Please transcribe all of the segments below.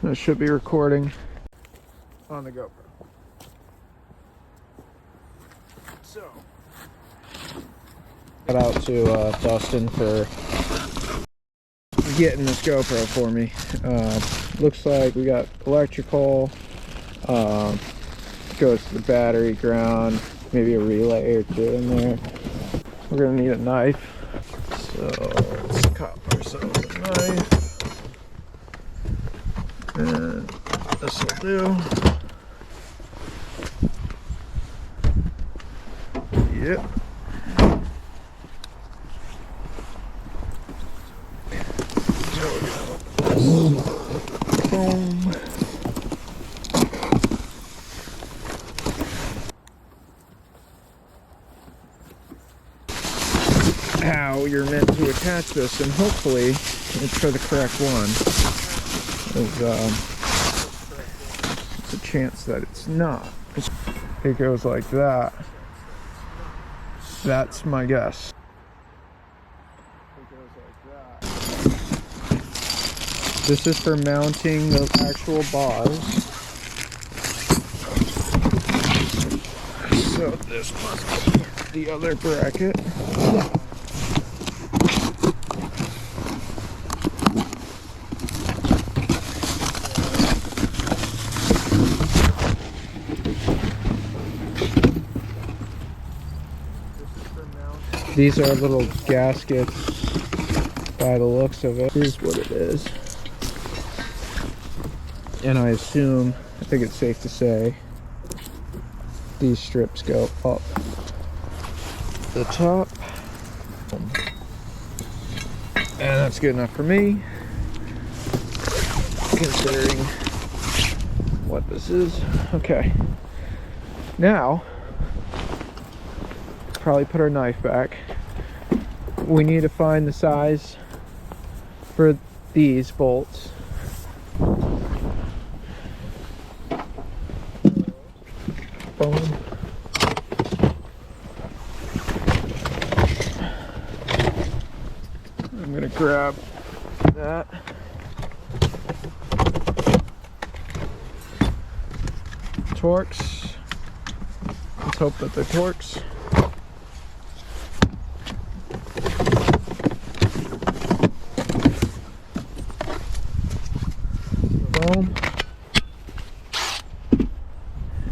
I should be recording on the GoPro. So, shout out to Dustin for getting this GoPro for me. Looks like we got electrical, goes to the battery, ground, maybe a relay or two in there. We're gonna need a knife, so let's cop ourselves a knife. And this will do. Yep. Boom. How you're meant to attach this, and hopefully it's for the correct one. There's a chance that it's not. It goes like that. That's my guess. It goes like that. This is for mounting the actual bars. So this must be the other bracket. These are little gaskets by the looks of it. Here's what it is. And I think it's safe to say, these strips go up the top. And that's good enough for me, considering what this is. Okay. Now, probably put our knife back. We need to find the size for these bolts. Boom. I'm gonna grab that. Torx. Let's hope that they're Torx.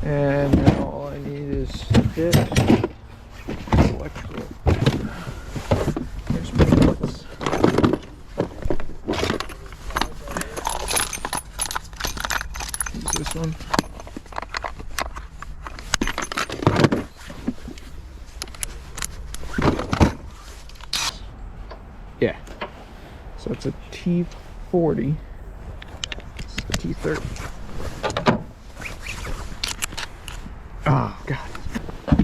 And now all I need is it. Electrical. There's my bolts. Use this one. Yeah. So it's a T40. This is a T30. Oh god,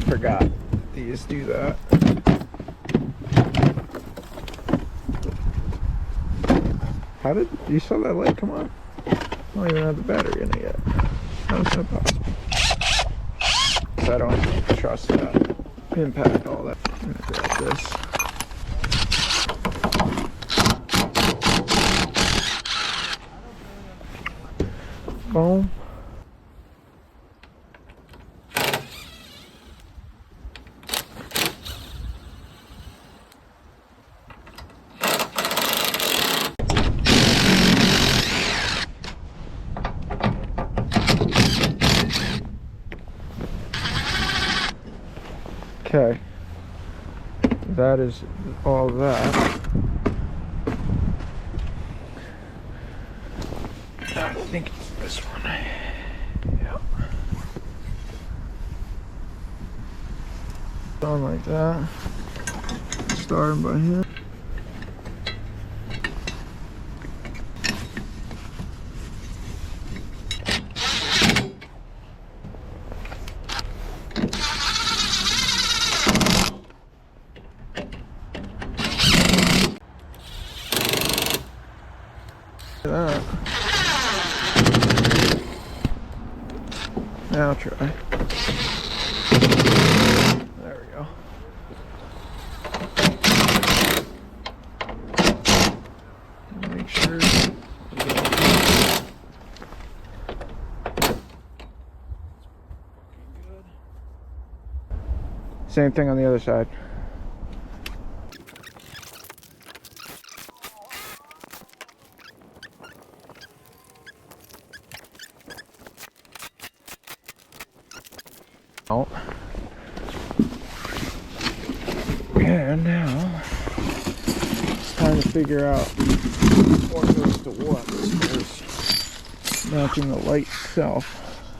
forgot these do that. How did you saw that light come on? I don't even have the battery in it yet. How is that possible? I don't trust that impact, all that. I'm gonna grab this. Boom. Okay, that is all that. I think it's this one. Yeah. Done like that. Starting by here. That. Now try. There we go. Make sure Same thing on the other side. Oh. And now it's time to figure out what goes to what as far as mounting the light itself.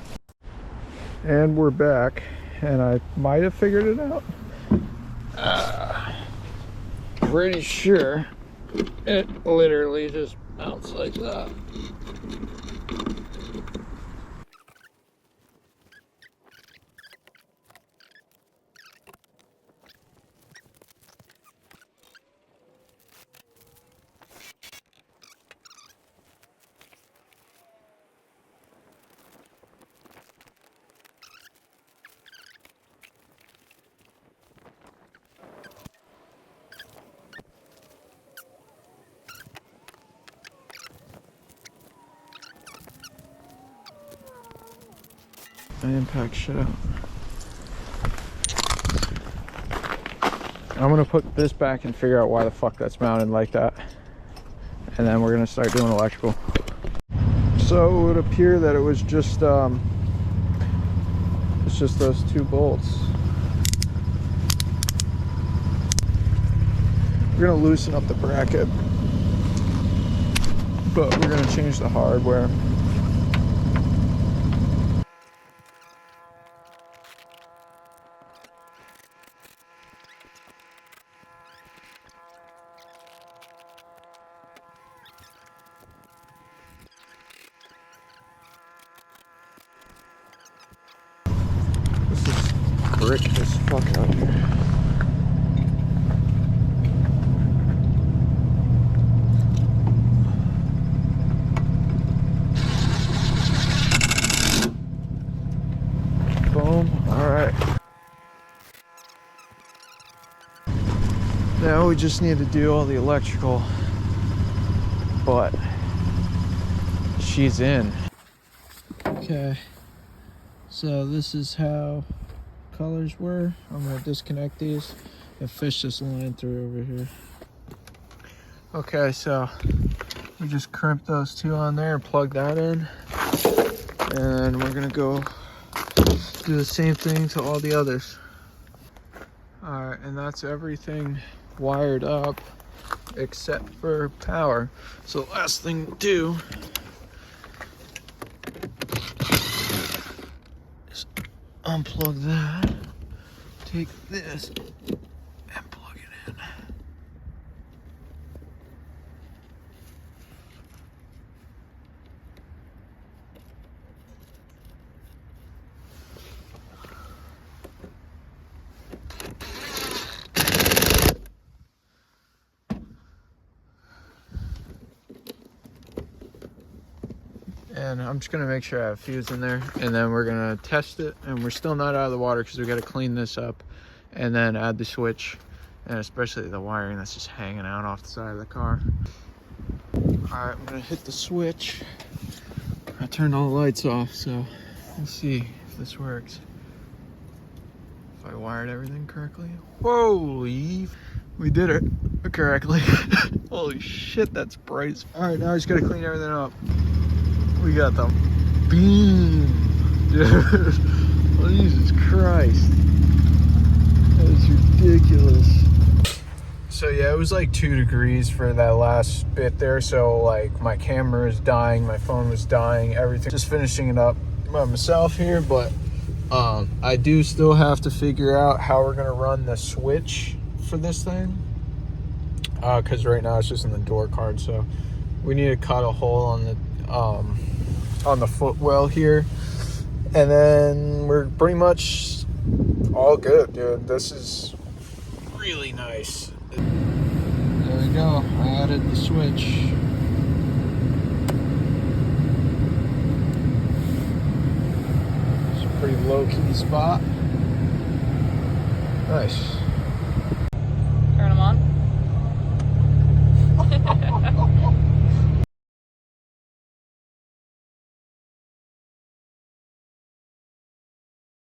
And we're back, and I might have figured it out. Pretty sure it literally just mounts like that. I impact shit out. I'm gonna put this back and figure out why the fuck that's mounted like that, and then we're gonna start doing electrical. So it would appear that it was just it's just those two bolts. We're gonna loosen up the bracket, but we're gonna change the hardware. Brick this fuck out here. Boom. Alright. Now we just need to do all the electrical, but she's in. Okay. So this is how colors were. I'm gonna disconnect these and fish this line through over here. Okay, so we just crimped those two on there and plug that in, and we're gonna go do the same thing to all the others. All right, and that's everything wired up except for power. So last thing to do is unplug that, take this and plug it in. And I'm just gonna make sure I have fuse in there, and then we're gonna test it, and we're still not out of the water because we gotta clean this up and then add the switch, and especially the wiring that's just hanging out off the side of the car. All right, I'm gonna hit the switch. I turned all the lights off, so let's see if this works. If I wired everything correctly. Holy, we did it correctly. Holy shit, that's bright. All right, now I just gotta clean everything up. We got the beam, dude. Oh, Jesus Christ. That is ridiculous. So yeah, it was like 2 degrees for that last bit there. So like my camera is dying, my phone was dying, everything. Just finishing it up by myself here, but I do still have to figure out how we're gonna run the switch for this thing. Cause right now it's just in the door card. So we need to cut a hole on the footwell here, and then we're pretty much all good, dude. This is really nice. There we go. I added the switch. It's a pretty low-key spot. Nice.